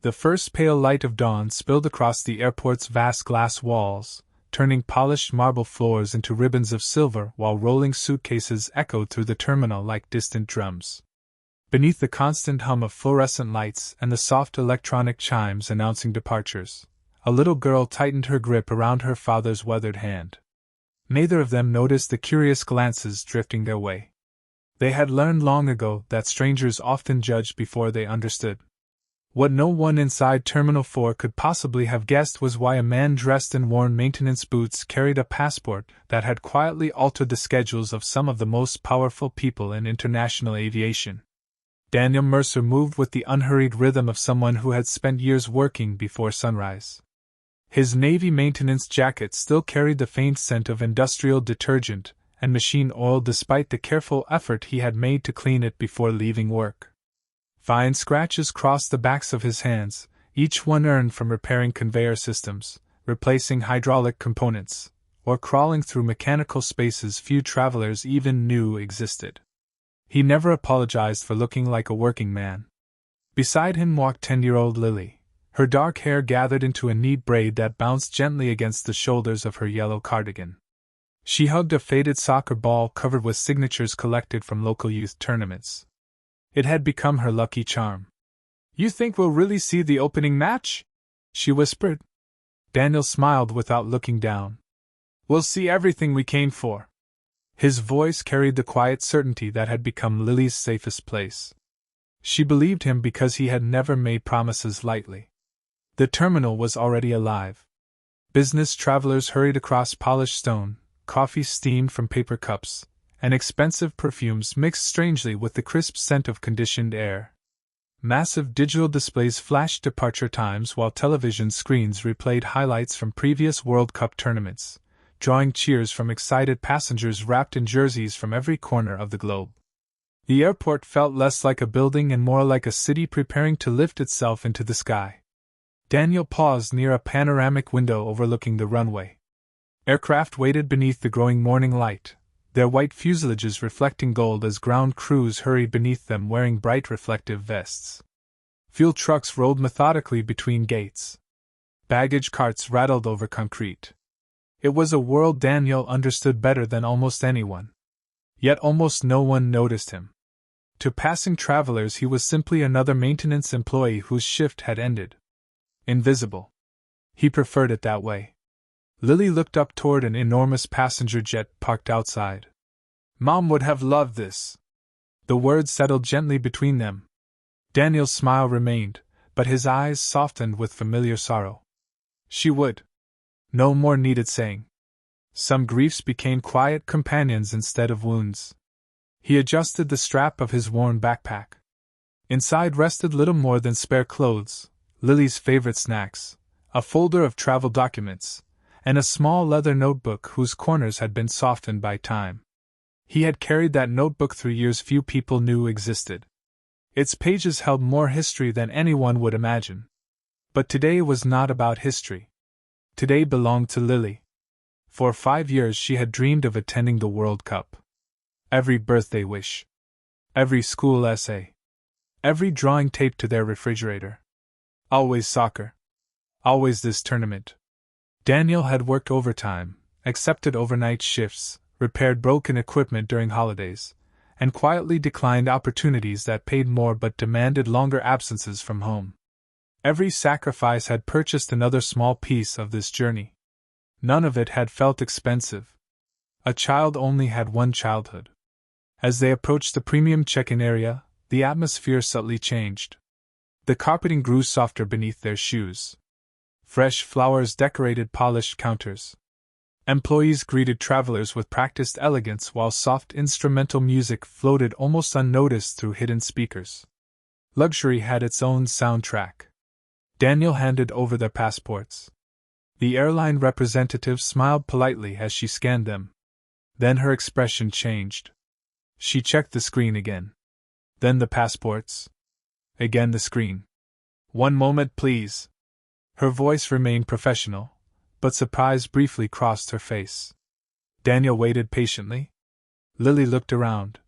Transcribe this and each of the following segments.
The first pale light of dawn spilled across the airport's vast glass walls, turning polished marble floors into ribbons of silver while rolling suitcases echoed through the terminal like distant drums. Beneath the constant hum of fluorescent lights and the soft electronic chimes announcing departures, a little girl tightened her grip around her father's weathered hand. Neither of them noticed the curious glances drifting their way. They had learned long ago that strangers often judged before they understood. What no one inside Terminal 4 could possibly have guessed was why a man dressed in worn maintenance boots carried a passport that had quietly altered the schedules of some of the most powerful people in international aviation. Daniel Mercer moved with the unhurried rhythm of someone who had spent years working before sunrise. His Navy maintenance jacket still carried the faint scent of industrial detergent and machine oil despite the careful effort he had made to clean it before leaving work. Fine scratches crossed the backs of his hands, each one earned from repairing conveyor systems, replacing hydraulic components, or crawling through mechanical spaces few travelers even knew existed. He never apologized for looking like a working man. Beside him walked 10-year-old Lily, her dark hair gathered into a neat braid that bounced gently against the shoulders of her yellow cardigan. She hugged a faded soccer ball covered with signatures collected from local youth tournaments. It had become her lucky charm. "You think we'll really see the opening match?" she whispered. Daniel smiled without looking down. "We'll see everything we came for." His voice carried the quiet certainty that had become Lily's safest place. She believed him because he had never made promises lightly. The terminal was already alive. Business travelers hurried across polished stone, coffee steamed from paper cups, and expensive perfumes mixed strangely with the crisp scent of conditioned air. Massive digital displays flashed departure times while television screens replayed highlights from previous World Cup tournaments, drawing cheers from excited passengers wrapped in jerseys from every corner of the globe. The airport felt less like a building and more like a city preparing to lift itself into the sky. Daniel paused near a panoramic window overlooking the runway. Aircraft waited beneath the growing morning light, their white fuselages reflecting gold as ground crews hurried beneath them wearing bright reflective vests. Fuel trucks rolled methodically between gates. Baggage carts rattled over concrete. It was a world Daniel understood better than almost anyone. Yet almost no one noticed him. To passing travelers he was simply another maintenance employee whose shift had ended. Invisible. He preferred it that way. Lily looked up toward an enormous passenger jet parked outside. "Mom would have loved this." The words settled gently between them. Daniel's smile remained, but his eyes softened with familiar sorrow. She would. No more needed saying. Some griefs became quiet companions instead of wounds. He adjusted the strap of his worn backpack. Inside rested little more than spare clothes, Lily's favorite snacks, a folder of travel documents, and a small leather notebook whose corners had been softened by time. He had carried that notebook through years few people knew existed. Its pages held more history than anyone would imagine. But today was not about history. Today belonged to Lily. For 5 years she had dreamed of attending the World Cup. Every birthday wish. Every school essay. Every drawing taped to their refrigerator. Always soccer. Always this tournament. Daniel had worked overtime, accepted overnight shifts, repaired broken equipment during holidays, and quietly declined opportunities that paid more but demanded longer absences from home. Every sacrifice had purchased another small piece of this journey. None of it had felt expensive. A child only had one childhood. As they approached the premium check-in area, the atmosphere subtly changed. The carpeting grew softer beneath their shoes. Fresh flowers decorated polished counters. Employees greeted travelers with practiced elegance while soft instrumental music floated almost unnoticed through hidden speakers. Luxury had its own soundtrack. Daniel handed over their passports. The airline representative smiled politely as she scanned them. Then her expression changed. She checked the screen again. Then the passports. Again the screen. "One moment, please." Her voice remained professional, but surprise briefly crossed her face. Daniel waited patiently. Lily looked around,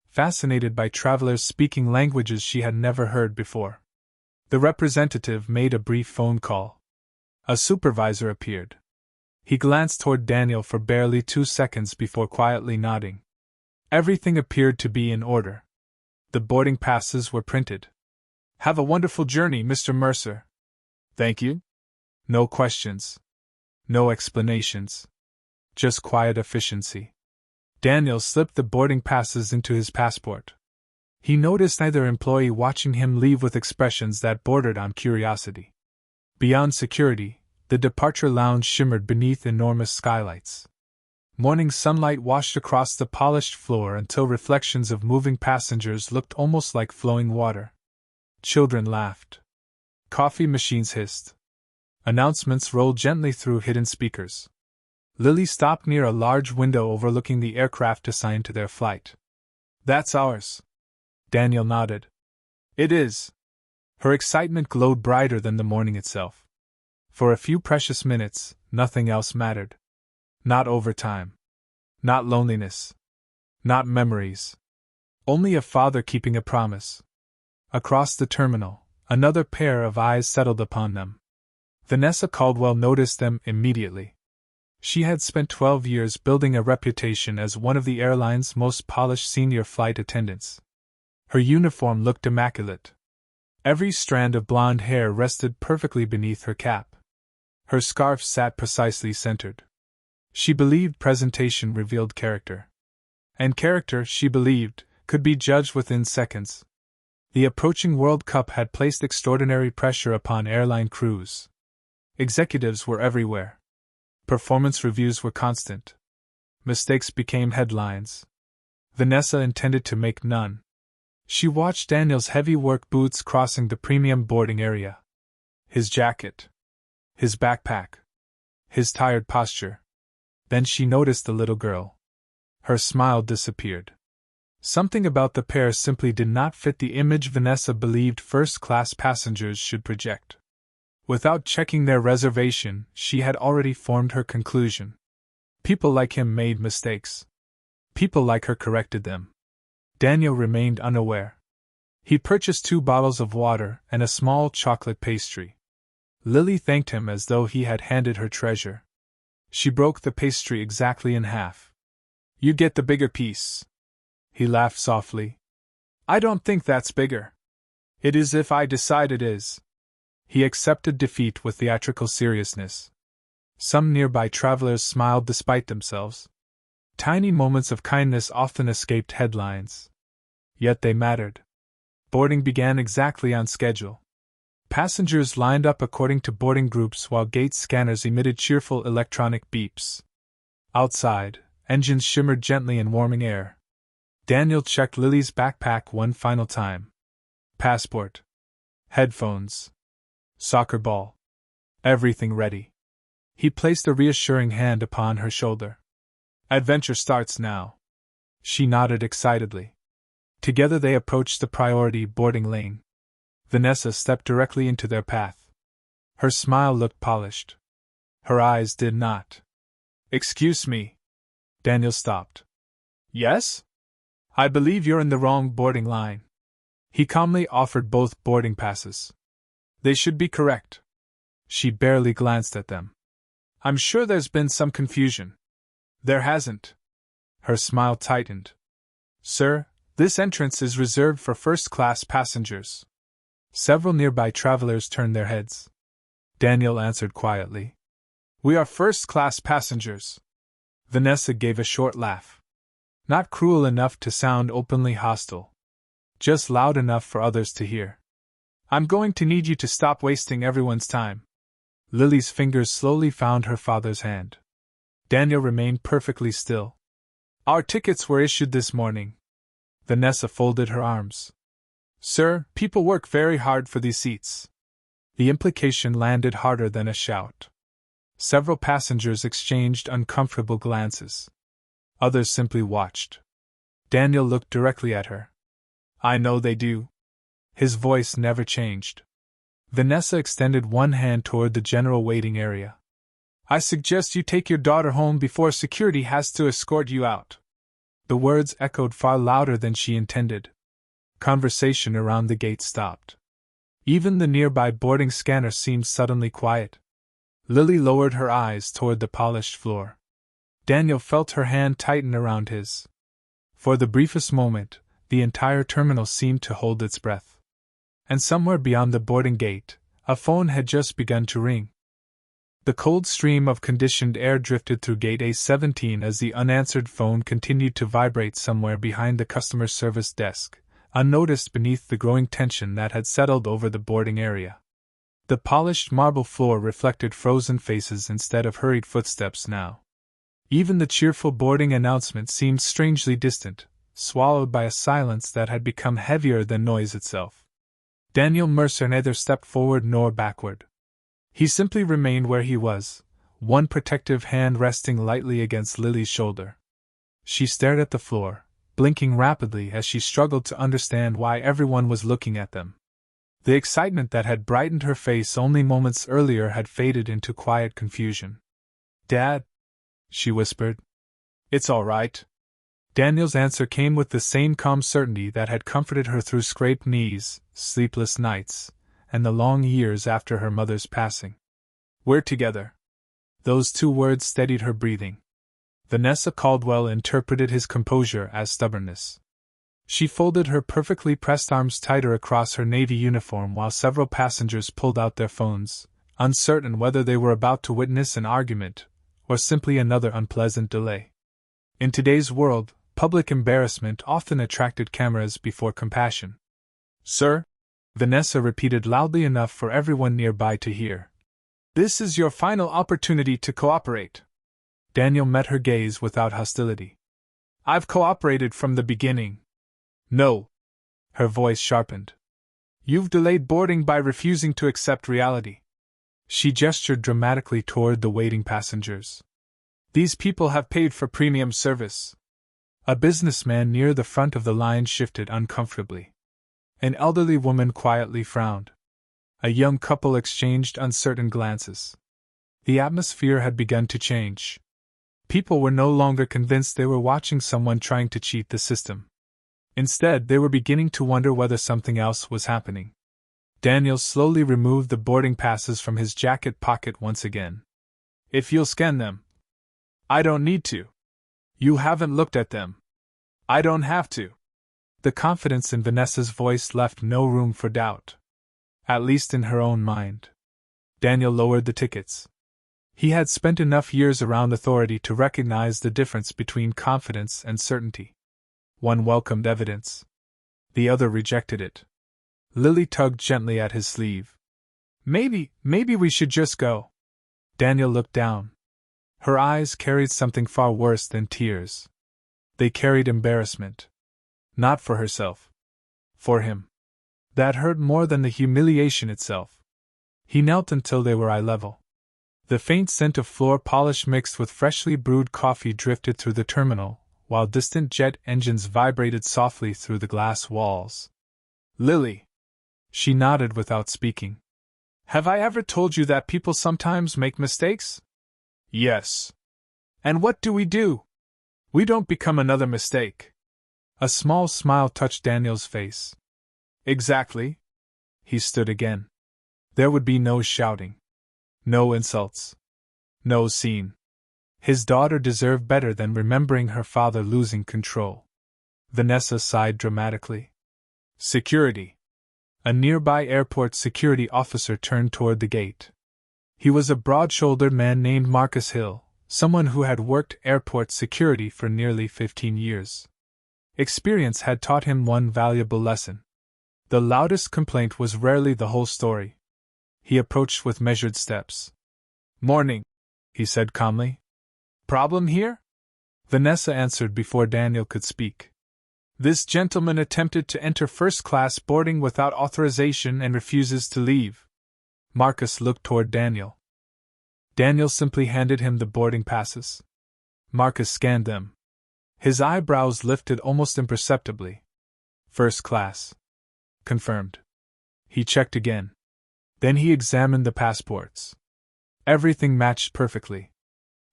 fascinated by travelers speaking languages she had never heard before. The representative made a brief phone call. A supervisor appeared. He glanced toward Daniel for barely 2 seconds before quietly nodding. Everything appeared to be in order. The boarding passes were printed. "Have a wonderful journey, Mr. Mercer." "Thank you." No questions. No explanations. Just quiet efficiency. Daniel slipped the boarding passes into his passport. He noticed neither employee watching him leave with expressions that bordered on curiosity. Beyond security, the departure lounge shimmered beneath enormous skylights. Morning sunlight washed across the polished floor until reflections of moving passengers looked almost like flowing water. Children laughed. Coffee machines hissed. Announcements rolled gently through hidden speakers. Lily stopped near a large window overlooking the aircraft assigned to their flight. "That's ours." Daniel nodded. "It is." Her excitement glowed brighter than the morning itself. For a few precious minutes, nothing else mattered. Not overtime. Not loneliness. Not memories. Only a father keeping a promise. Across the terminal, another pair of eyes settled upon them. Vanessa Caldwell noticed them immediately. She had spent 12 years building a reputation as one of the airline's most polished senior flight attendants. Her uniform looked immaculate. Every strand of blonde hair rested perfectly beneath her cap. Her scarf sat precisely centered. She believed presentation revealed character. And character, she believed, could be judged within seconds. The approaching World Cup had placed extraordinary pressure upon airline crews. Executives were everywhere. Performance reviews were constant. Mistakes became headlines. Vanessa intended to make none. She watched Daniel's heavy work boots crossing the premium boarding area. His jacket. His backpack. His tired posture. Then she noticed the little girl. Her smile disappeared. Something about the pair simply did not fit the image Vanessa believed first-class passengers should project. Without checking their reservation, she had already formed her conclusion. People like him made mistakes. People like her corrected them. Daniel remained unaware. He purchased 2 bottles of water and a small chocolate pastry. Lily thanked him as though he had handed her treasure. She broke the pastry exactly in half. "You get the bigger piece." He laughed softly. "I don't think that's bigger." "It is if I decide it is." He accepted defeat with theatrical seriousness. Some nearby travelers smiled despite themselves. Tiny moments of kindness often escaped headlines. Yet they mattered. Boarding began exactly on schedule. Passengers lined up according to boarding groups while gate scanners emitted cheerful electronic beeps. Outside, engines shimmered gently in warming air. Daniel checked Lily's backpack one final time. Passport. Headphones. Soccer ball. Everything ready. He placed a reassuring hand upon her shoulder. "Adventure starts now." She nodded excitedly. Together they approached the priority boarding lane. Vanessa stepped directly into their path. Her smile looked polished. Her eyes did not. "Excuse me." Daniel stopped. "Yes? I believe you're in the wrong boarding line." He calmly offered both boarding passes. "They should be correct." She barely glanced at them. "I'm sure there's been some confusion." "There hasn't." Her smile tightened. "Sir, this entrance is reserved for first-class passengers." Several nearby travelers turned their heads. Daniel answered quietly. "We are first-class passengers." Vanessa gave a short laugh. Not cruel enough to sound openly hostile. Just loud enough for others to hear. "I'm going to need you to stop wasting everyone's time." Lily's fingers slowly found her father's hand. Daniel remained perfectly still. "Our tickets were issued this morning." Vanessa folded her arms. "Sir, people work very hard for these seats." The implication landed harder than a shout. Several passengers exchanged uncomfortable glances. Others simply watched. Daniel looked directly at her. "I know they do." His voice never changed. Vanessa extended one hand toward the general waiting area. "I suggest you take your daughter home before security has to escort you out." The words echoed far louder than she intended. Conversation around the gate stopped. Even the nearby boarding scanner seemed suddenly quiet. Lily lowered her eyes toward the polished floor. Daniel felt her hand tighten around his. For the briefest moment, the entire terminal seemed to hold its breath. And somewhere beyond the boarding gate, a phone had just begun to ring. The cold stream of conditioned air drifted through gate A17 as the unanswered phone continued to vibrate somewhere behind the customer service desk, unnoticed beneath the growing tension that had settled over the boarding area. The polished marble floor reflected frozen faces instead of hurried footsteps now. Even the cheerful boarding announcement seemed strangely distant, swallowed by a silence that had become heavier than noise itself. Daniel Mercer neither stepped forward nor backward. He simply remained where he was, one protective hand resting lightly against Lily's shoulder. She stared at the floor, blinking rapidly as she struggled to understand why everyone was looking at them. The excitement that had brightened her face only moments earlier had faded into quiet confusion. "Dad?" she whispered. "It's all right." Daniel's answer came with the same calm certainty that had comforted her through scraped knees, sleepless nights, and the long years after her mother's passing. "We're together." Those two words steadied her breathing. Vanessa Caldwell interpreted his composure as stubbornness. She folded her perfectly pressed arms tighter across her navy uniform while several passengers pulled out their phones, uncertain whether they were about to witness an argument or simply another unpleasant delay. In today's world, public embarrassment often attracted cameras before compassion. "Sir?" Vanessa repeated loudly enough for everyone nearby to hear. "This is your final opportunity to cooperate." Daniel met her gaze without hostility. "I've cooperated from the beginning." "No." Her voice sharpened. "You've delayed boarding by refusing to accept reality." She gestured dramatically toward the waiting passengers. "These people have paid for premium service." A businessman near the front of the line shifted uncomfortably. An elderly woman quietly frowned. A young couple exchanged uncertain glances. The atmosphere had begun to change. People were no longer convinced they were watching someone trying to cheat the system. Instead, they were beginning to wonder whether something else was happening. Daniel slowly removed the boarding passes from his jacket pocket once again. "If you'll scan them." "I don't need to." "You haven't looked at them." "I don't have to." The confidence in Vanessa's voice left no room for doubt. At least in her own mind. Daniel lowered the tickets. He had spent enough years around authority to recognize the difference between confidence and certainty. One welcomed evidence. The other rejected it. Lily tugged gently at his sleeve. Maybe we should just go." Daniel looked down. Her eyes carried something far worse than tears. They carried embarrassment. Not for herself. For him. That hurt more than the humiliation itself. He knelt until they were eye level. The faint scent of floor polish mixed with freshly brewed coffee drifted through the terminal, while distant jet engines vibrated softly through the glass walls. "Lily." She nodded without speaking. "Have I ever told you that people sometimes make mistakes?" "Yes." "And what do? We don't become another mistake." A small smile touched Daniel's face. "Exactly." He stood again. There would be no shouting. No insults. No scene. His daughter deserved better than remembering her father losing control. Vanessa sighed dramatically. "Security." A nearby airport security officer turned toward the gate. He was a broad-shouldered man named Marcus Hill, someone who had worked airport security for nearly 15 years. Experience had taught him one valuable lesson. The loudest complaint was rarely the whole story. He approached with measured steps. "Morning," he said calmly. "Problem here?" Vanessa answered before Daniel could speak. "This gentleman attempted to enter first-class boarding without authorization and refuses to leave." Marcus looked toward Daniel. Daniel simply handed him the boarding passes. Marcus scanned them. His eyebrows lifted almost imperceptibly. "First class." "Confirmed." He checked again. Then he examined the passports. Everything matched perfectly.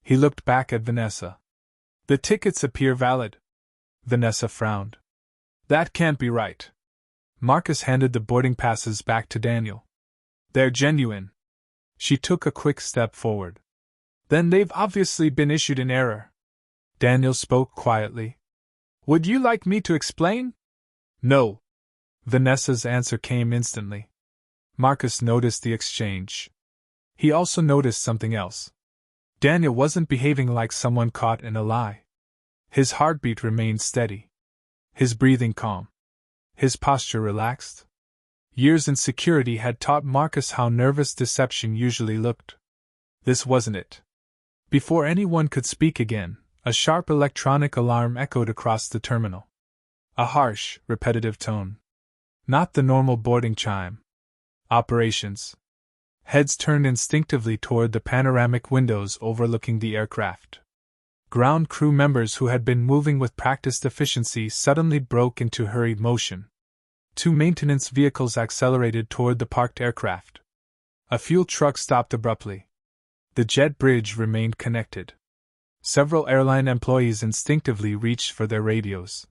He looked back at Vanessa. "The tickets appear valid." Vanessa frowned. "That can't be right." Marcus handed the boarding passes back to Daniel. They're genuine. She took a quick step forward. Then they've obviously been issued in error. Daniel spoke quietly. Would you like me to explain? No. Vanessa's answer came instantly. Marcus noticed the exchange. He also noticed something else. Daniel wasn't behaving like someone caught in a lie. His heartbeat remained steady. His breathing calm. His posture relaxed. Years in security had taught Marcus how nervous deception usually looked. This wasn't it. Before anyone could speak again, a sharp electronic alarm echoed across the terminal. A harsh, repetitive tone. Not the normal boarding chime. Operations. Heads turned instinctively toward the panoramic windows overlooking the aircraft. Ground crew members who had been moving with practiced efficiency suddenly broke into hurried motion. 2 maintenance vehicles accelerated toward the parked aircraft. A fuel truck stopped abruptly. The jet bridge remained connected. Several airline employees instinctively reached for their radios.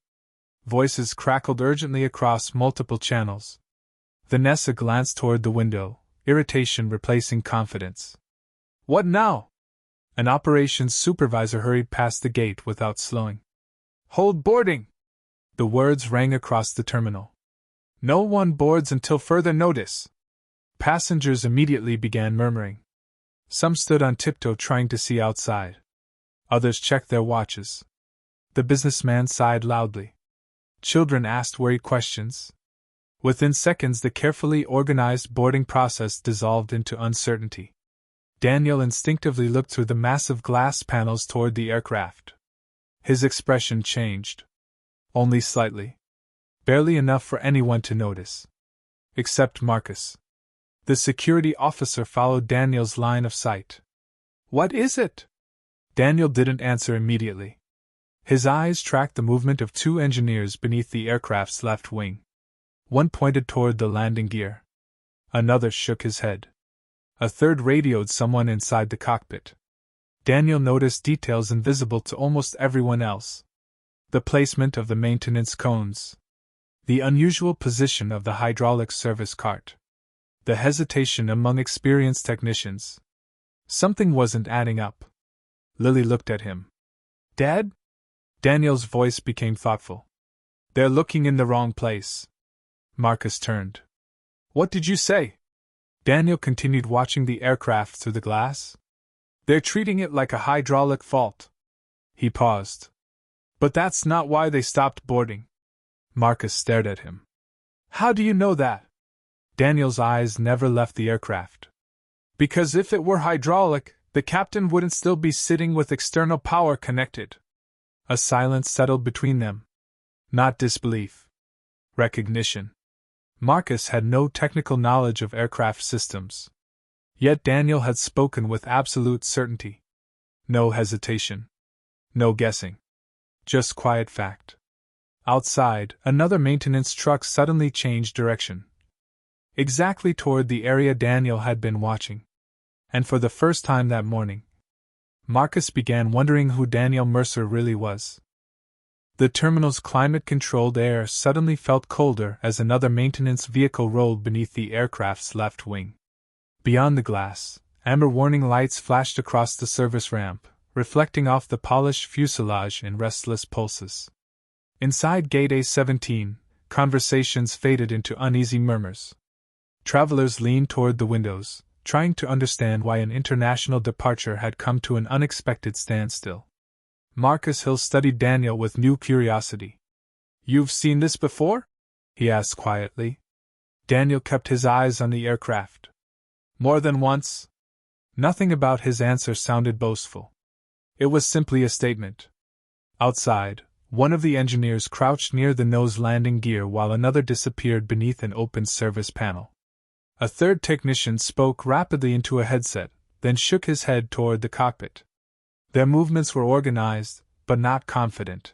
Voices crackled urgently across multiple channels. Vanessa glanced toward the window, irritation replacing confidence. What now? An operations supervisor hurried past the gate without slowing. Hold boarding! The words rang across the terminal. No one boards until further notice. Passengers immediately began murmuring. Some stood on tiptoe trying to see outside. Others checked their watches. The businessman sighed loudly. Children asked worried questions. Within seconds, the carefully organized boarding process dissolved into uncertainty. Daniel instinctively looked through the massive glass panels toward the aircraft. His expression changed. Only slightly. Barely enough for anyone to notice. Except Marcus. The security officer followed Daniel's line of sight. What is it? Daniel didn't answer immediately. His eyes tracked the movement of 2 engineers beneath the aircraft's left wing. One pointed toward the landing gear. Another shook his head. A third radioed someone inside the cockpit. Daniel noticed details invisible to almost everyone else. The placement of the maintenance cones. The unusual position of the hydraulic service cart. The hesitation among experienced technicians. Something wasn't adding up. Lily looked at him. Dad? Daniel's voice became thoughtful. They're looking in the wrong place. Marcus turned. What did you say? Daniel continued watching the aircraft through the glass. They're treating it like a hydraulic fault. He paused. But that's not why they stopped boarding. Marcus stared at him. How do you know that? Daniel's eyes never left the aircraft. Because if it were hydraulic, the captain wouldn't still be sitting with external power connected. A silence settled between them. Not disbelief. Recognition. Marcus had no technical knowledge of aircraft systems. Yet Daniel had spoken with absolute certainty. No hesitation. No guessing. Just quiet fact. Outside, another maintenance truck suddenly changed direction. Exactly toward the area Daniel had been watching. And for the first time that morning, Marcus began wondering who Daniel Mercer really was. The terminal's climate-controlled air suddenly felt colder as another maintenance vehicle rolled beneath the aircraft's left wing. Beyond the glass, amber warning lights flashed across the service ramp, reflecting off the polished fuselage in restless pulses. Inside Gate A-17, conversations faded into uneasy murmurs. Travelers leaned toward the windows, trying to understand why an international departure had come to an unexpected standstill. Marcus Hill studied Daniel with new curiosity. You've seen this before? He asked quietly. Daniel kept his eyes on the aircraft. More than once. Nothing about his answer sounded boastful. It was simply a statement. Outside, one of the engineers crouched near the nose landing gear while another disappeared beneath an open service panel. A third technician spoke rapidly into a headset, then shook his head toward the cockpit. Their movements were organized, but not confident.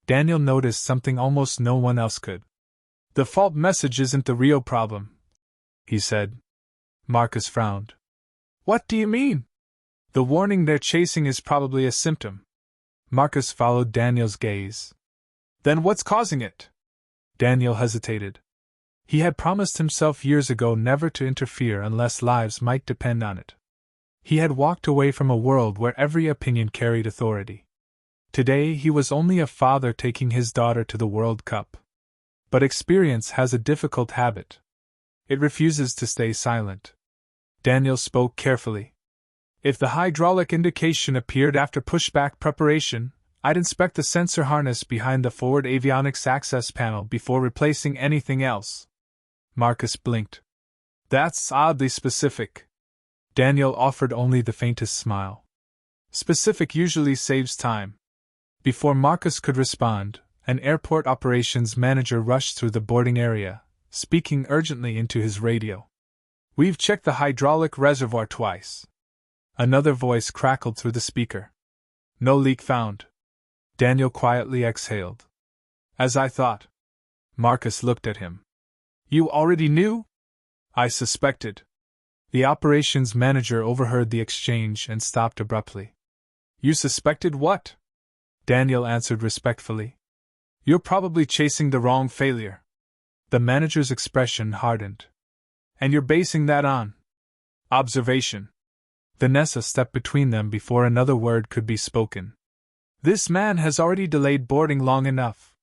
Daniel noticed something almost no one else could. The fault message isn't the real problem, he said. Marcus frowned. What do you mean? The warning they're chasing is probably a symptom. Marcus followed Daniel's gaze. Then what's causing it? Daniel hesitated. He had promised himself years ago never to interfere unless lives might depend on it. He had walked away from a world where every opinion carried authority. Today he was only a father taking his daughter to the World Cup. But experience has a difficult habit. It refuses to stay silent. Daniel spoke carefully. If the hydraulic indication appeared after pushback preparation, I'd inspect the sensor harness behind the forward avionics access panel before replacing anything else. Marcus blinked. That's oddly specific. Daniel offered only the faintest smile. Specific usually saves time. Before Marcus could respond, an airport operations manager rushed through the boarding area, speaking urgently into his radio. We've checked the hydraulic reservoir twice. Another voice crackled through the speaker. No leak found. Daniel quietly exhaled. As I thought. Marcus looked at him. You already knew? I suspected. The operations manager overheard the exchange and stopped abruptly. You suspected what? Daniel answered respectfully. You're probably chasing the wrong failure. The manager's expression hardened. And you're basing that on observation. Vanessa stepped between them before another word could be spoken. This man has already delayed boarding long enough.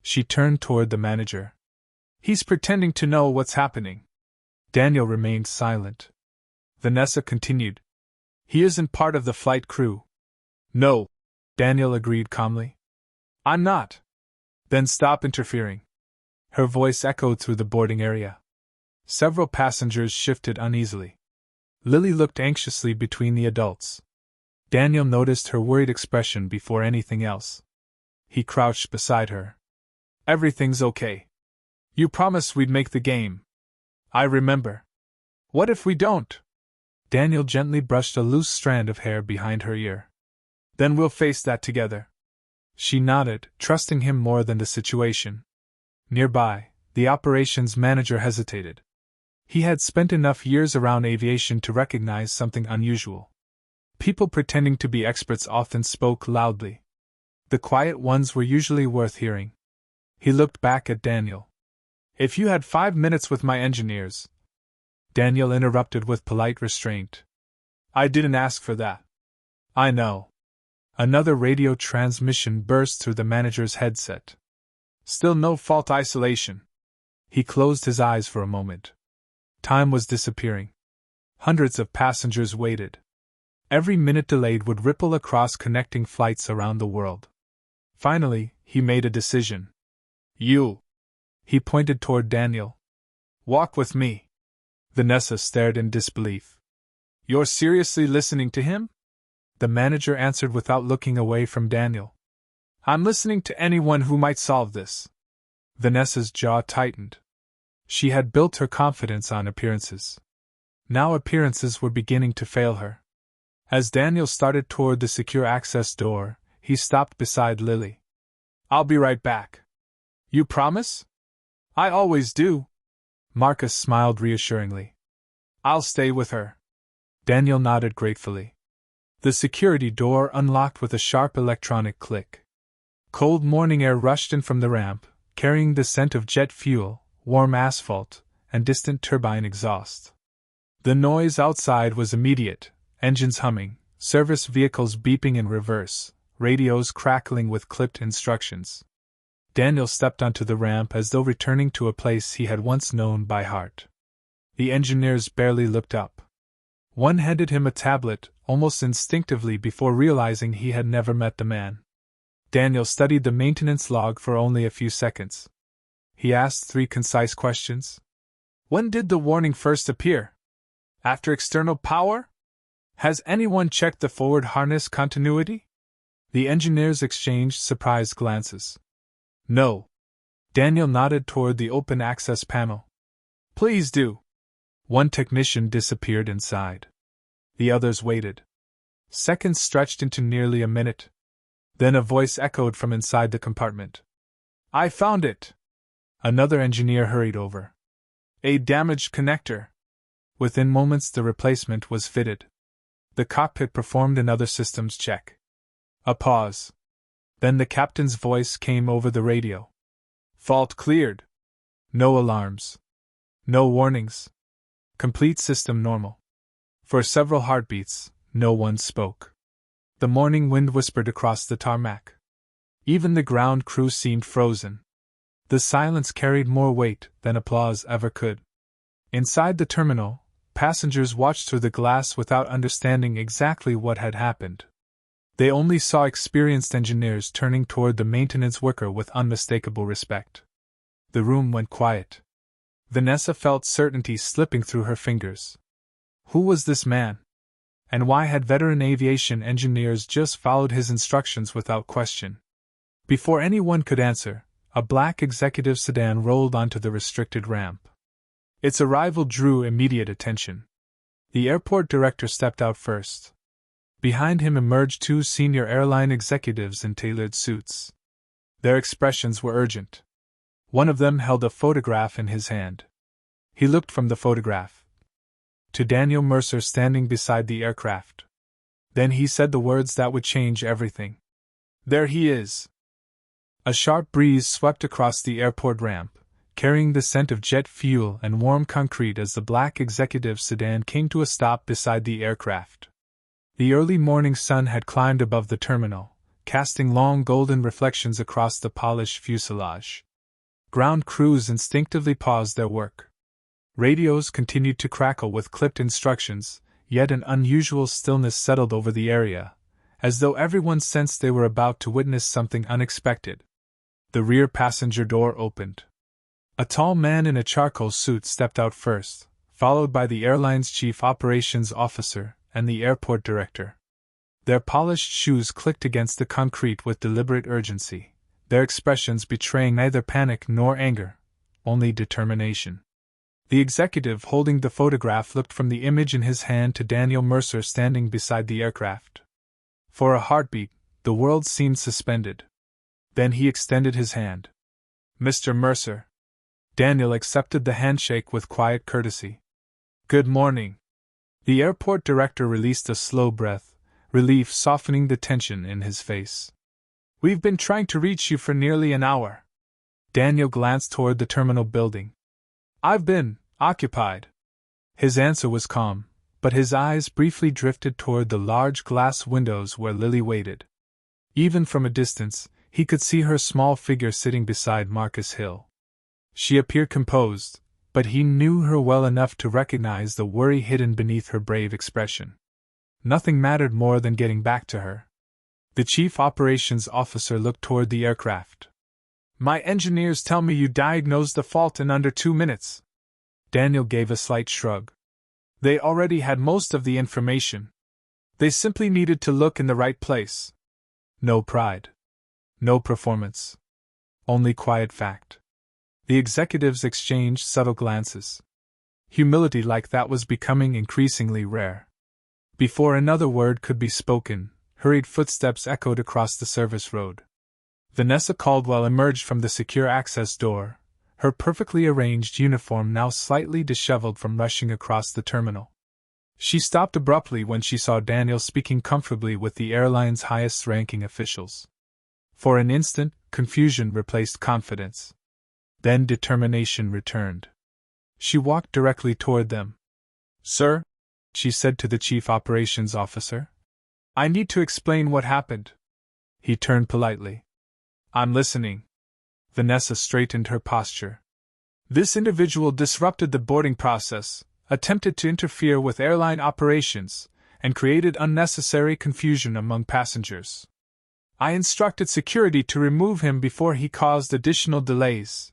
She turned toward the manager. He's pretending to know what's happening. Daniel remained silent. Vanessa continued. He isn't part of the flight crew. No, Daniel agreed calmly. I'm not. Then stop interfering. Her voice echoed through the boarding area. Several passengers shifted uneasily. Lily looked anxiously between the adults. Daniel noticed her worried expression before anything else. He crouched beside her. Everything's okay. You promised we'd make the game. I remember. What if we don't? Daniel gently brushed a loose strand of hair behind her ear. Then we'll face that together. She nodded, trusting him more than the situation. Nearby, the operations manager hesitated. He had spent enough years around aviation to recognize something unusual. People pretending to be experts often spoke loudly. The quiet ones were usually worth hearing. He looked back at Daniel. If you had 5 minutes with my engineers. Daniel interrupted with polite restraint. I didn't ask for that. I know. Another radio transmission burst through the manager's headset. Still no fault isolation. He closed his eyes for a moment. Time was disappearing. Hundreds of passengers waited. Every minute delayed would ripple across connecting flights around the world. Finally, he made a decision. You. He pointed toward Daniel. Walk with me. Vanessa stared in disbelief. You're seriously listening to him? The manager answered without looking away from Daniel. I'm listening to anyone who might solve this. Vanessa's jaw tightened. She had built her confidence on appearances. Now appearances were beginning to fail her. As Daniel started toward the secure access door, he stopped beside Lily. I'll be right back. You promise? I always do. Marcus smiled reassuringly. I'll stay with her. Daniel nodded gratefully. The security door unlocked with a sharp electronic click. Cold morning air rushed in from the ramp, carrying the scent of jet fuel, warm asphalt, and distant turbine exhaust. The noise outside was immediate, engines humming, service vehicles beeping in reverse, radios crackling with clipped instructions. Daniel stepped onto the ramp as though returning to a place he had once known by heart. The engineers barely looked up. One handed him a tablet, almost instinctively before realizing he had never met the man. Daniel studied the maintenance log for only a few seconds. He asked 3 concise questions. When did the warning first appear? After external power? Has anyone checked the forward harness continuity? The engineers exchanged surprised glances. No. Daniel nodded toward the open access panel. Please do. One technician disappeared inside. The others waited. Seconds stretched into nearly a minute. Then a voice echoed from inside the compartment. I found it. Another engineer hurried over. A damaged connector. Within moments the replacement was fitted. The cockpit performed another systems check. A pause. Then the captain's voice came over the radio. Fault cleared. No alarms. No warnings. Complete system normal. For several heartbeats, no one spoke. The morning wind whispered across the tarmac. Even the ground crew seemed frozen. The silence carried more weight than applause ever could. Inside the terminal, passengers watched through the glass without understanding exactly what had happened. They only saw experienced engineers turning toward the maintenance worker with unmistakable respect. The room went quiet. Vanessa felt certainty slipping through her fingers. Who was this man? And why had veteran aviation engineers just followed his instructions without question? Before anyone could answer, a black executive sedan rolled onto the restricted ramp. Its arrival drew immediate attention. The airport director stepped out first. Behind him emerged two senior airline executives in tailored suits. Their expressions were urgent. One of them held a photograph in his hand. He looked from the photograph to Daniel Mercer standing beside the aircraft. Then he said the words that would change everything. "There he is." A sharp breeze swept across the airport ramp, carrying the scent of jet fuel and warm concrete as the black executive sedan came to a stop beside the aircraft. The early morning sun had climbed above the terminal, casting long golden reflections across the polished fuselage. Ground crews instinctively paused their work. Radios continued to crackle with clipped instructions, yet an unusual stillness settled over the area, as though everyone sensed they were about to witness something unexpected. The rear passenger door opened. A tall man in a charcoal suit stepped out first, followed by the airline's chief operations officer and the airport director. Their polished shoes clicked against the concrete with deliberate urgency, their expressions betraying neither panic nor anger, only determination. The executive holding the photograph looked from the image in his hand to Daniel Mercer standing beside the aircraft. For a heartbeat, the world seemed suspended. Then he extended his hand. "Mr. Mercer." Daniel accepted the handshake with quiet courtesy. "Good morning." The airport director released a slow breath, relief softening the tension in his face. "We've been trying to reach you for nearly an hour." Daniel glanced toward the terminal building. "I've been occupied." His answer was calm, but his eyes briefly drifted toward the large glass windows where Lily waited. Even from a distance, he could see her small figure sitting beside Marcus Hill. She appeared composed, but he knew her well enough to recognize the worry hidden beneath her brave expression. Nothing mattered more than getting back to her. The chief operations officer looked toward the aircraft. "My engineers tell me you diagnosed the fault in under 2 minutes." Daniel gave a slight shrug. "They already had most of the information. They simply needed to look in the right place." No pride. No performance. Only quiet fact. The executives exchanged subtle glances. Humility like that was becoming increasingly rare. Before another word could be spoken, hurried footsteps echoed across the service road. Vanessa Caldwell emerged from the secure access door, her perfectly arranged uniform now slightly disheveled from rushing across the terminal. She stopped abruptly when she saw Daniel speaking comfortably with the airline's highest-ranking officials. For an instant, confusion replaced confidence. Then determination returned. She walked directly toward them. "Sir," she said to the chief operations officer, "I need to explain what happened." He turned politely. "I'm listening." Vanessa straightened her posture. "This individual disrupted the boarding process, attempted to interfere with airline operations, and created unnecessary confusion among passengers. I instructed security to remove him before he caused additional delays."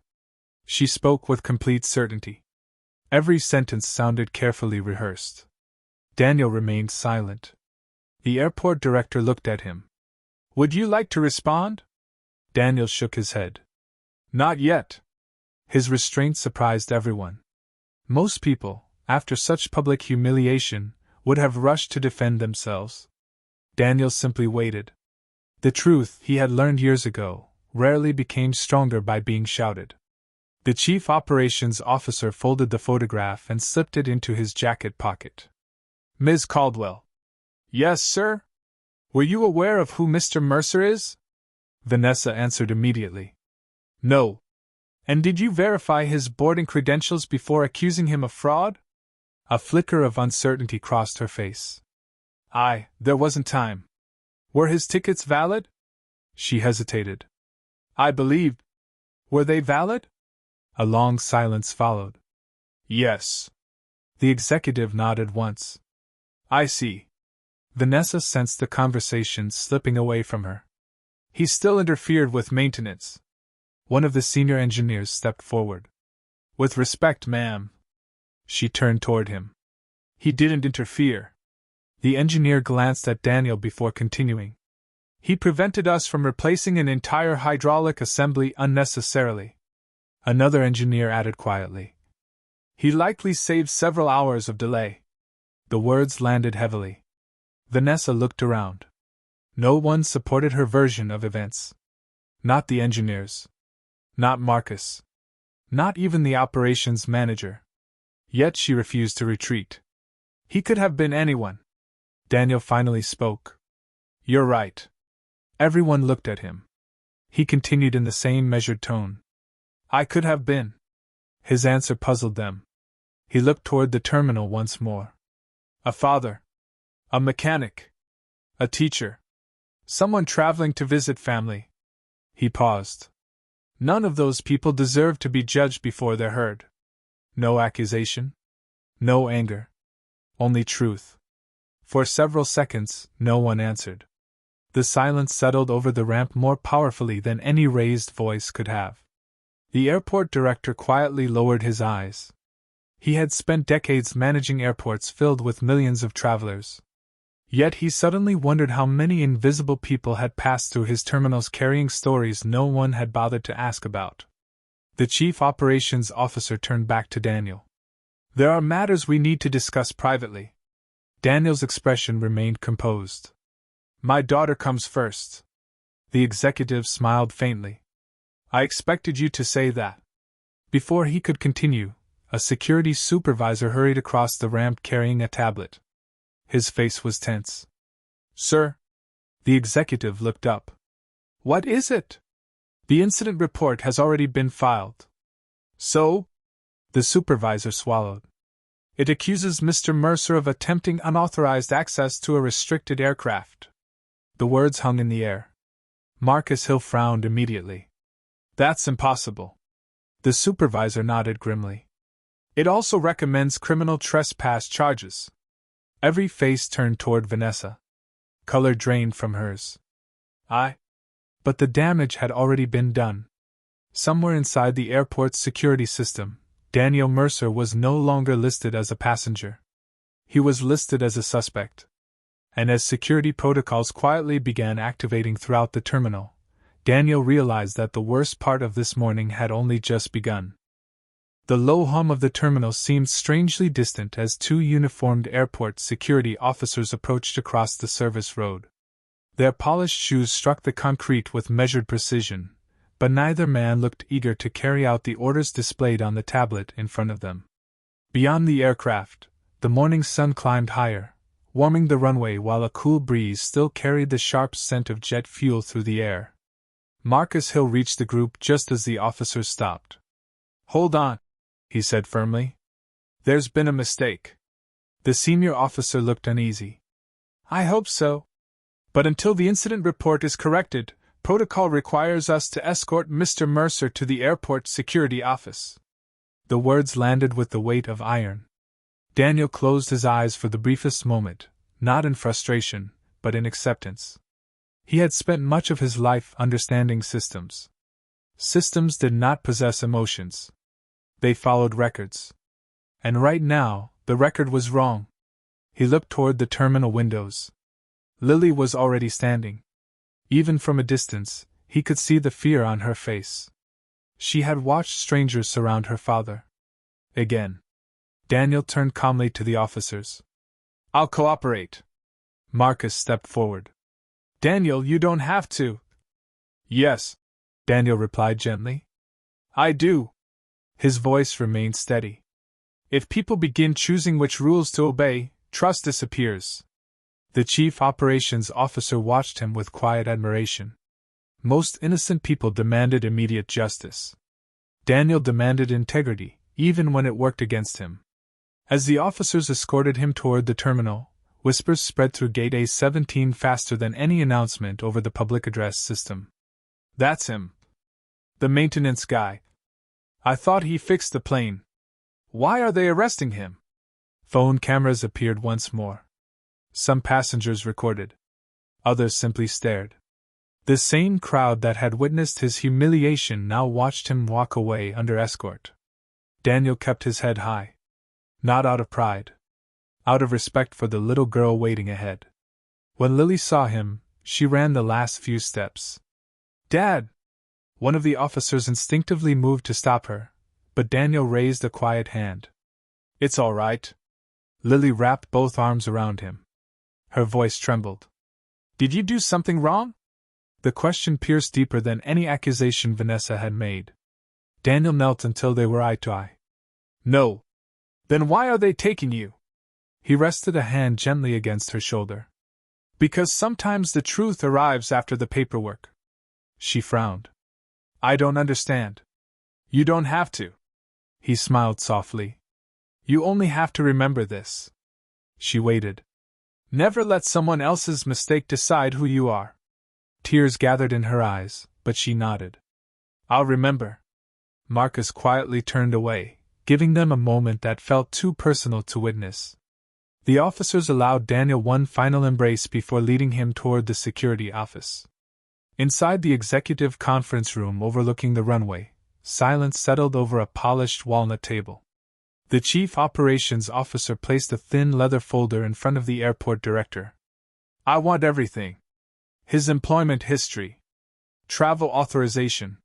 She spoke with complete certainty. Every sentence sounded carefully rehearsed. Daniel remained silent. The airport director looked at him. "Would you like to respond?" Daniel shook his head. "Not yet." His restraint surprised everyone. Most people, after such public humiliation, would have rushed to defend themselves. Daniel simply waited. The truth, he had learned years ago, rarely became stronger by being shouted. The chief operations officer folded the photograph and slipped it into his jacket pocket. "Ms. Caldwell." "Yes, sir?" "Were you aware of who Mr. Mercer is?" Vanessa answered immediately. "No." And did you verify his boarding credentials before accusing him of fraud? A flicker of uncertainty crossed her face. There wasn't time. Were his tickets valid? She hesitated. I believed. Were they valid? A long silence followed. Yes. The executive nodded once. I see. Vanessa sensed the conversation slipping away from her. He still interfered with maintenance. One of the senior engineers stepped forward. With respect, ma'am. She turned toward him. He didn't interfere. The engineer glanced at Daniel before continuing. He prevented us from replacing an entire hydraulic assembly unnecessarily. Another engineer added quietly. He likely saved several hours of delay. The words landed heavily. Vanessa looked around. No one supported her version of events. Not the engineers. Not Marcus. Not even the operations manager. Yet she refused to retreat. He could have been anyone. Daniel finally spoke. You're right. Everyone looked at him. He continued in the same measured tone. I could have been. His answer puzzled them. He looked toward the terminal once more. A father. A mechanic. A teacher. Someone traveling to visit family. He paused. None of those people deserve to be judged before they're heard. No accusation. No anger. Only truth. For several seconds, no one answered. The silence settled over the ramp more powerfully than any raised voice could have. The airport director quietly lowered his eyes. He had spent decades managing airports filled with millions of travelers. Yet he suddenly wondered how many invisible people had passed through his terminals carrying stories no one had bothered to ask about. The chief operations officer turned back to Daniel. There are matters we need to discuss privately. Daniel's expression remained composed. My daughter comes first. The executive smiled faintly. I expected you to say that. Before he could continue, a security supervisor hurried across the ramp carrying a tablet. His face was tense. Sir? The executive looked up. What is it? The incident report has already been filed. So? The supervisor swallowed. It accuses Mr. Mercer of attempting unauthorized access to a restricted aircraft. The words hung in the air. Marcus Hill frowned immediately. That's impossible. The supervisor nodded grimly. It also recommends criminal trespass charges. Every face turned toward Vanessa. Color drained from hers. But the damage had already been done. Somewhere inside the airport's security system, Daniel Mercer was no longer listed as a passenger. He was listed as a suspect. And as security protocols quietly began activating throughout the terminal, Daniel realized that the worst part of this morning had only just begun. The low hum of the terminal seemed strangely distant as two uniformed airport security officers approached across the service road. Their polished shoes struck the concrete with measured precision, but neither man looked eager to carry out the orders displayed on the tablet in front of them. Beyond the aircraft, the morning sun climbed higher, warming the runway while a cool breeze still carried the sharp scent of jet fuel through the air. Marcus Hill reached the group just as the officers stopped. Hold on, he said firmly. There's been a mistake. The senior officer looked uneasy. I hope so. But until the incident report is corrected, protocol requires us to escort Mr. Mercer to the airport security office. The words landed with the weight of iron. Daniel closed his eyes for the briefest moment, not in frustration, but in acceptance. He had spent much of his life understanding systems. Systems did not possess emotions. They followed records. And right now, the record was wrong. He looked toward the terminal windows. Lily was already standing. Even from a distance, he could see the fear on her face. She had watched strangers surround her father. Again. Daniel turned calmly to the officers. I'll cooperate. Marcus stepped forward. Daniel, you don't have to. Yes, Daniel replied gently. I do. His voice remained steady. If people begin choosing which rules to obey, trust disappears. The chief operations officer watched him with quiet admiration. Most innocent people demanded immediate justice. Daniel demanded integrity, even when it worked against him. As the officers escorted him toward the terminal, whispers spread through Gate A-17 faster than any announcement over the public address system. "That's him. The maintenance guy. I thought he fixed the plane. Why are they arresting him?" Phone cameras appeared once more. Some passengers recorded. Others simply stared. The same crowd that had witnessed his humiliation now watched him walk away under escort. Daniel kept his head high. Not out of pride. Out of respect for the little girl waiting ahead. When Lily saw him, she ran the last few steps. "Dad!" One of the officers instinctively moved to stop her, but Daniel raised a quiet hand. "It's all right." Lily wrapped both arms around him. Her voice trembled. "Did you do something wrong?" The question pierced deeper than any accusation Vanessa had made. Daniel knelt until they were eye to eye. "No." "Then why are they taking you?" He rested a hand gently against her shoulder. "Because sometimes the truth arrives after the paperwork." She frowned. "I don't understand." "You don't have to." He smiled softly. "You only have to remember this." She waited. "Never let someone else's mistake decide who you are." Tears gathered in her eyes, but she nodded. "I'll remember." Marcus quietly turned away, giving them a moment that felt too personal to witness. The officers allowed Daniel one final embrace before leading him toward the security office. Inside the executive conference room overlooking the runway, silence settled over a polished walnut table. The chief operations officer placed a thin leather folder in front of the airport director. "I want everything. His employment history. Travel authorization.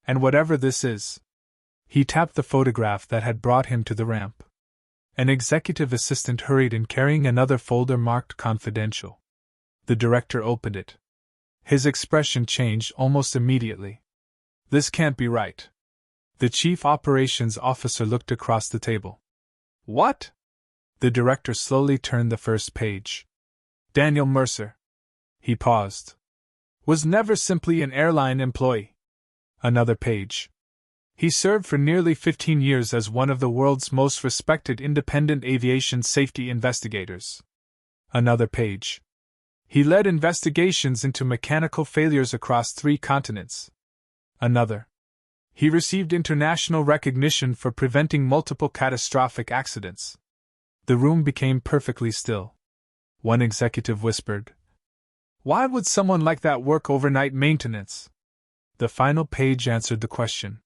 And whatever this is." He tapped the photograph that had brought him to the ramp. An executive assistant hurried in carrying another folder marked confidential. The director opened it. His expression changed almost immediately. "This can't be right." The chief operations officer looked across the table. "What?" The director slowly turned the first page. "Daniel Mercer." He paused. "Was never simply an airline employee." Another page. "He served for nearly 15 years as one of the world's most respected independent aviation safety investigators." Another page. "He led investigations into mechanical failures across 3 continents." Another. "He received international recognition for preventing multiple catastrophic accidents." The room became perfectly still. One executive whispered, "Why would someone like that work overnight maintenance?" The final page answered the question.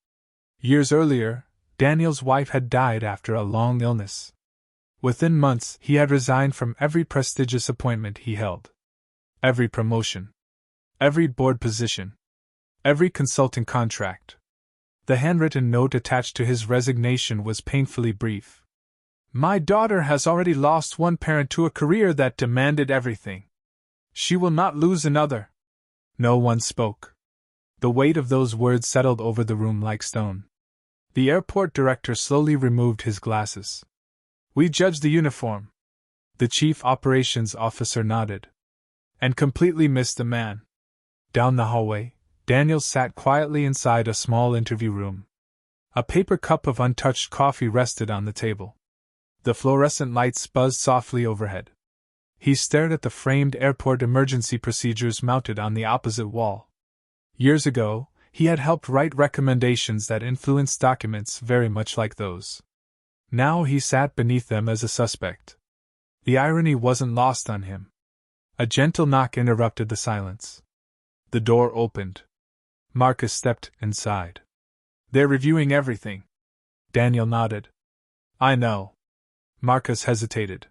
Years earlier, Daniel's wife had died after a long illness. Within months, he had resigned from every prestigious appointment he held. Every promotion. Every board position. Every consulting contract. The handwritten note attached to his resignation was painfully brief. "My daughter has already lost one parent to a career that demanded everything. She will not lose another." No one spoke. The weight of those words settled over the room like stone. The airport director slowly removed his glasses. "We judge the uniform." The chief operations officer nodded. "And completely missed the man." Down the hallway, Daniel sat quietly inside a small interview room. A paper cup of untouched coffee rested on the table. The fluorescent lights buzzed softly overhead. He stared at the framed airport emergency procedures mounted on the opposite wall. Years ago, he had helped write recommendations that influenced documents very much like those. Now he sat beneath them as a suspect. The irony wasn't lost on him. A gentle knock interrupted the silence. The door opened. Marcus stepped inside. "They're reviewing everything." Daniel nodded. "I know." Marcus hesitated.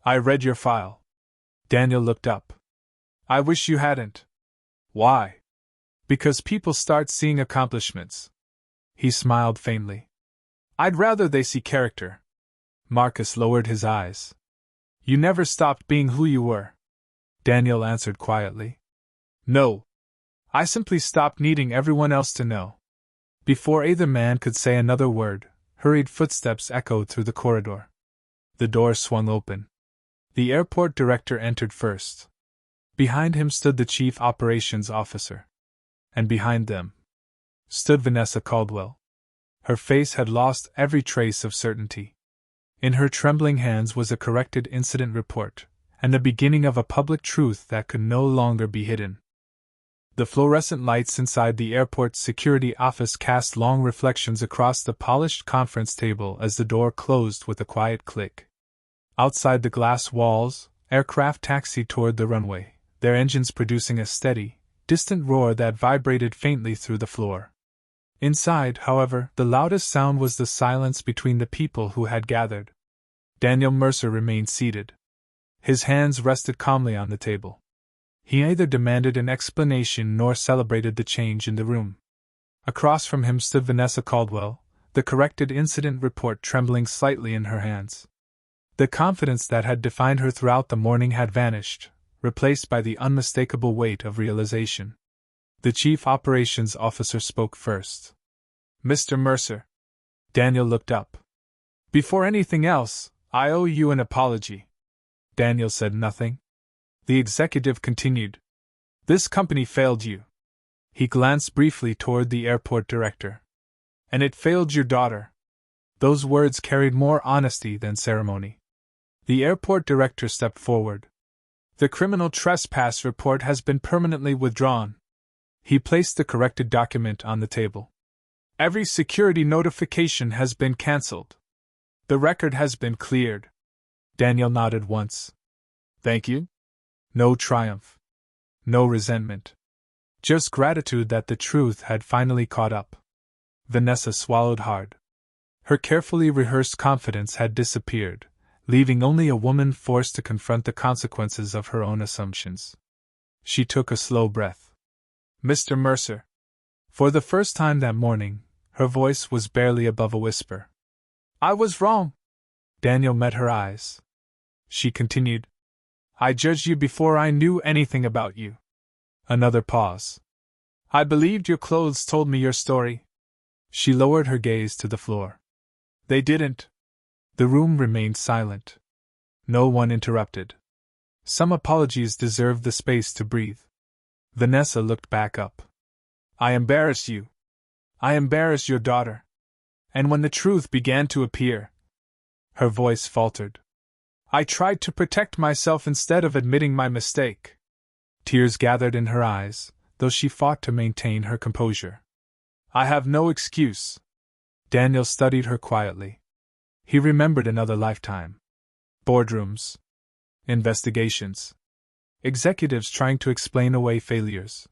"I read your file." Daniel looked up. "I wish you hadn't." "Why?" "Because people start seeing accomplishments." He smiled faintly. "I'd rather they see character." Marcus lowered his eyes. "You never stopped being who you were." Daniel answered quietly. "No. I simply stopped needing everyone else to know." Before either man could say another word, hurried footsteps echoed through the corridor. The door swung open. The airport director entered first. Behind him stood the chief operations officer. And behind them stood Vanessa Caldwell. Her face had lost every trace of certainty. In her trembling hands was a corrected incident report, and the beginning of a public truth that could no longer be hidden. The fluorescent lights inside the airport's security office cast long reflections across the polished conference table as the door closed with a quiet click. Outside the glass walls, aircraft taxied toward the runway, their engines producing a steady, distant roar that vibrated faintly through the floor. Inside, however, the loudest sound was the silence between the people who had gathered. Daniel Mercer remained seated. His hands rested calmly on the table. He neither demanded an explanation nor celebrated the change in the room. Across from him stood Vanessa Caldwell, the corrected incident report trembling slightly in her hands. The confidence that had defined her throughout the morning had vanished, replaced by the unmistakable weight of realization. The chief operations officer spoke first. "Mr. Mercer." Daniel looked up. "Before anything else, I owe you an apology." Daniel said nothing. The executive continued. "This company failed you." He glanced briefly toward the airport director. "And it failed your daughter." Those words carried more honesty than ceremony. The airport director stepped forward. "The criminal trespass report has been permanently withdrawn." He placed the corrected document on the table. "Every security notification has been cancelled. The record has been cleared." Daniel nodded once. "Thank you?" No triumph. No resentment. Just gratitude that the truth had finally caught up. Vanessa swallowed hard. Her carefully rehearsed confidence had disappeared, leaving only a woman forced to confront the consequences of her own assumptions. She took a slow breath. "Mr. Mercer." For the first time that morning, her voice was barely above a whisper. "I was wrong." Daniel met her eyes. She continued. "I judged you before I knew anything about you." Another pause. "I believed your clothes told me your story." She lowered her gaze to the floor. "They didn't." The room remained silent. No one interrupted. Some apologies deserved the space to breathe. Vanessa looked back up. "I embarrassed you. I embarrassed your daughter. And when the truth began to appear..." Her voice faltered. "I tried to protect myself instead of admitting my mistake." Tears gathered in her eyes, though she fought to maintain her composure. "I have no excuse." Daniel studied her quietly. He remembered another lifetime. Boardrooms. Investigations. Executives trying to explain away failures.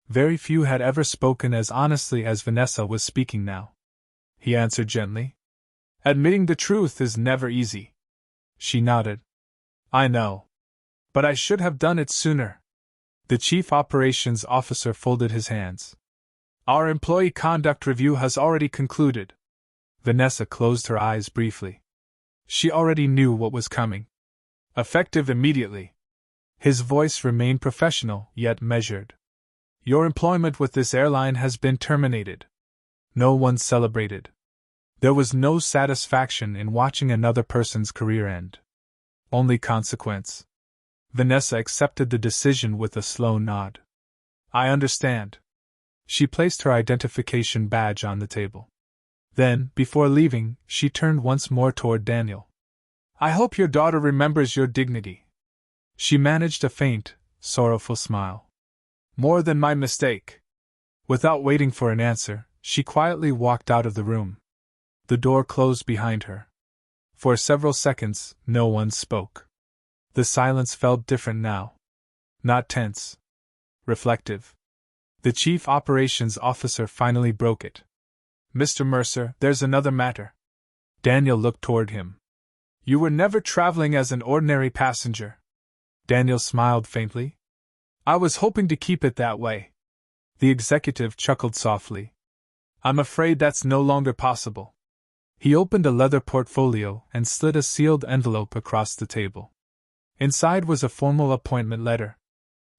Very few had ever spoken as honestly as Vanessa was speaking now. He answered gently. "Admitting the truth is never easy." She nodded. "I know. But I should have done it sooner." The chief operations officer folded his hands. "Our employee conduct review has already concluded." Vanessa closed her eyes briefly. She already knew what was coming. "Effective immediately." His voice remained professional, yet measured. "Your employment with this airline has been terminated." No one celebrated. There was no satisfaction in watching another person's career end. Only consequence. Vanessa accepted the decision with a slow nod. "I understand." She placed her identification badge on the table. Then, before leaving, she turned once more toward Daniel. "I hope your daughter remembers your dignity." She managed a faint, sorrowful smile. "More than my mistake." Without waiting for an answer, she quietly walked out of the room. The door closed behind her. For several seconds, no one spoke. The silence felt different now. Not tense. Reflective. The chief operations officer finally broke it. "Mr. Mercer, there's another matter." Daniel looked toward him. "You were never traveling as an ordinary passenger." Daniel smiled faintly. "I was hoping to keep it that way." The executive chuckled softly. "I'm afraid that's no longer possible." He opened a leather portfolio and slid a sealed envelope across the table. Inside was a formal appointment letter.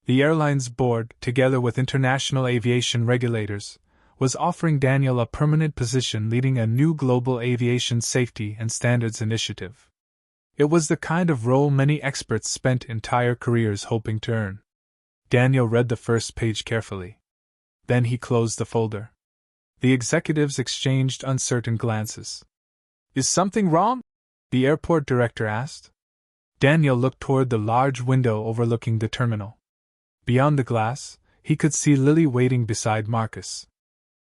The airline's board, together with international aviation regulators, was offering Daniel a permanent position leading a new global aviation safety and standards initiative. It was the kind of role many experts spent entire careers hoping to earn. Daniel read the first page carefully. Then he closed the folder. The executives exchanged uncertain glances. Is something wrong? The airport director asked. Daniel looked toward the large window overlooking the terminal. Beyond the glass, he could see Lily waiting beside Marcus.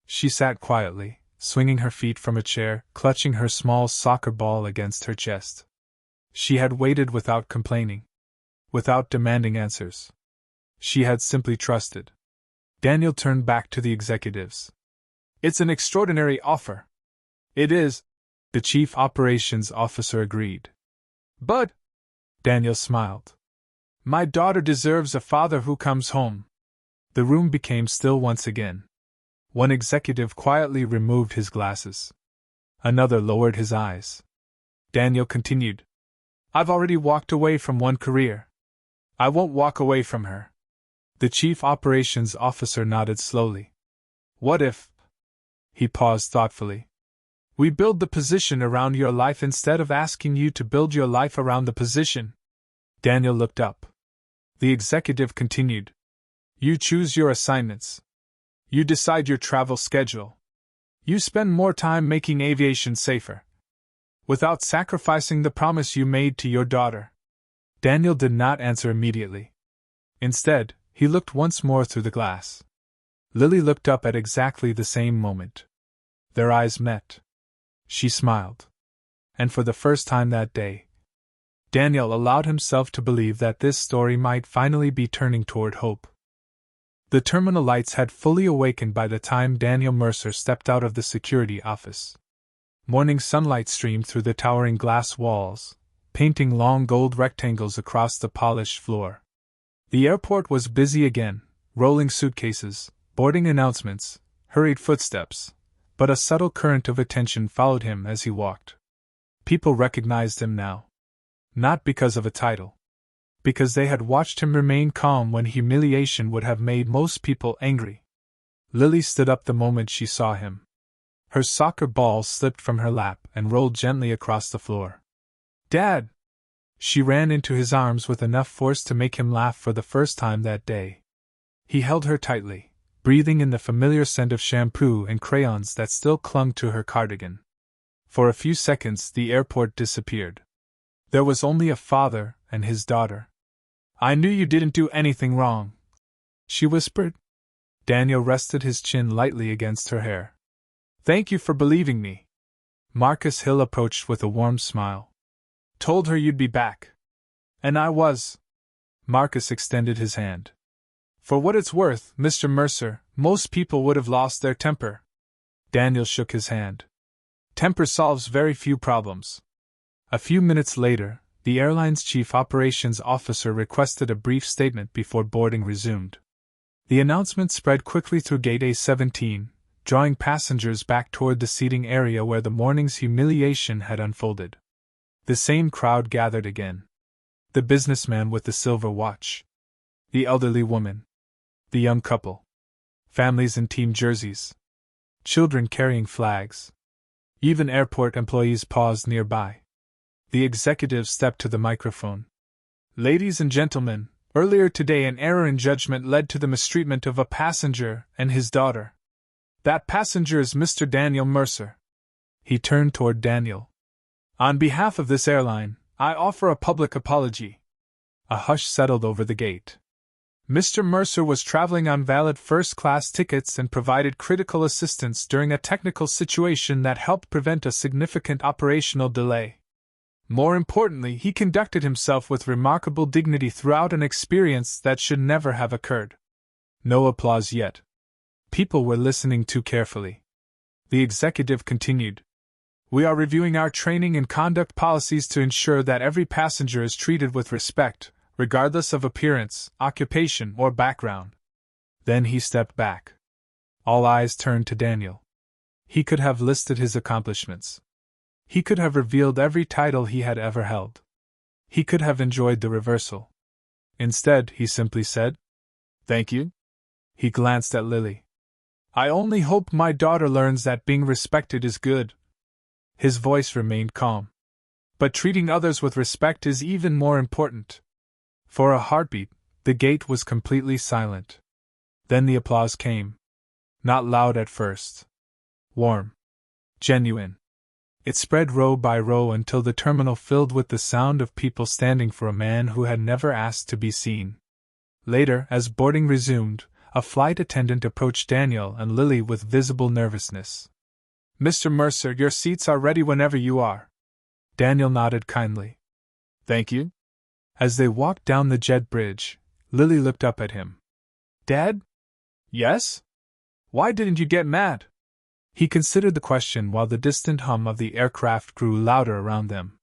She sat quietly, swinging her feet from a chair, clutching her small soccer ball against her chest. She had waited without complaining, without demanding answers. She had simply trusted. Daniel turned back to the executives. It's an extraordinary offer. It is, the chief operations officer agreed. But, Daniel smiled. My daughter deserves a father who comes home. The room became still once again. One executive quietly removed his glasses. Another lowered his eyes. Daniel continued. I've already walked away from one career. I won't walk away from her. The chief operations officer nodded slowly. What if? He paused thoughtfully. We build the position around your life instead of asking you to build your life around the position. Daniel looked up. The executive continued. You choose your assignments. You decide your travel schedule. You spend more time making aviation safer, without sacrificing the promise you made to your daughter. Daniel did not answer immediately. Instead, he looked once more through the glass. Lily looked up at exactly the same moment. Their eyes met. She smiled. And for the first time that day, Daniel allowed himself to believe that this story might finally be turning toward hope. The terminal lights had fully awakened by the time Daniel Mercer stepped out of the security office. Morning sunlight streamed through the towering glass walls, painting long gold rectangles across the polished floor. The airport was busy again, rolling suitcases, boarding announcements, hurried footsteps, but a subtle current of attention followed him as he walked. People recognized him now. Not because of a title. Because they had watched him remain calm when humiliation would have made most people angry. Lily stood up the moment she saw him. Her soccer ball slipped from her lap and rolled gently across the floor. Dad! She ran into his arms with enough force to make him laugh for the first time that day. He held her tightly, breathing in the familiar scent of shampoo and crayons that still clung to her cardigan. For a few seconds the airport disappeared. There was only a father and his daughter. I knew you didn't do anything wrong, she whispered. Daniel rested his chin lightly against her hair. Thank you for believing me. Marcus Hill approached with a warm smile. Told her you'd be back. And I was. Marcus extended his hand. For what it's worth, Mr. Mercer, most people would have lost their temper. Daniel shook his hand. Temper solves very few problems. A few minutes later, the airline's chief operations officer requested a brief statement before boarding resumed. The announcement spread quickly through Gate A-17, drawing passengers back toward the seating area where the morning's humiliation had unfolded. The same crowd gathered again. The businessman with the silver watch. The elderly woman. The young couple. Families in team jerseys. Children carrying flags. Even airport employees paused nearby. The executive stepped to the microphone. Ladies and gentlemen, earlier today an error in judgment led to the mistreatment of a passenger and his daughter. That passenger is Mr. Daniel Mercer. He turned toward Daniel. On behalf of this airline, I offer a public apology. A hush settled over the gate. Mr. Mercer was traveling on valid first-class tickets and provided critical assistance during a technical situation that helped prevent a significant operational delay. More importantly, he conducted himself with remarkable dignity throughout an experience that should never have occurred. No applause yet. People were listening too carefully. The executive continued. We are reviewing our training and conduct policies to ensure that every passenger is treated with respect, regardless of appearance, occupation, or background. Then he stepped back. All eyes turned to Daniel. He could have listed his accomplishments. He could have revealed every title he had ever held. He could have enjoyed the reversal. Instead, he simply said, Thank you. He glanced at Lily. I only hope my daughter learns that being respected is good. His voice remained calm. But treating others with respect is even more important. For a heartbeat, the gate was completely silent. Then the applause came. Not loud at first. warm. Genuine. It spread row by row until the terminal filled with the sound of people standing for a man who had never asked to be seen. Later, as boarding resumed, a flight attendant approached Daniel and Lily with visible nervousness. "Mr. Mercer, your seats are ready whenever you are." Daniel nodded kindly. "Thank you." As they walked down the jet bridge, Lily looked up at him. "Dad?" "Yes? Why didn't you get mad?" He considered the question while the distant hum of the aircraft grew louder around them.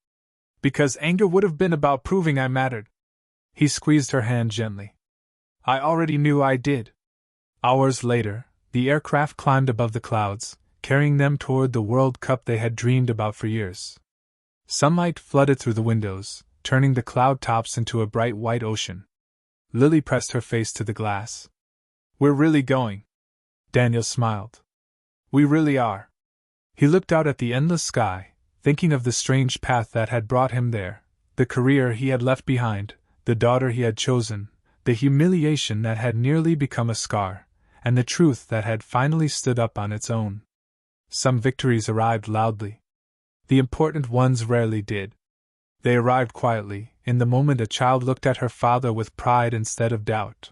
"Because anger would have been about proving I mattered." He squeezed her hand gently. "I already knew I did." Hours later, the aircraft climbed above the clouds, carrying them toward the World Cup they had dreamed about for years. Sunlight flooded through the windows, turning the cloud tops into a bright white ocean. Lily pressed her face to the glass. "We're really going." Daniel smiled. "We really are." He looked out at the endless sky, thinking of the strange path that had brought him there, the career he had left behind, the daughter he had chosen, the humiliation that had nearly become a scar, and the truth that had finally stood up on its own. Some victories arrived loudly. The important ones rarely did. They arrived quietly, in the moment a child looked at her father with pride instead of doubt.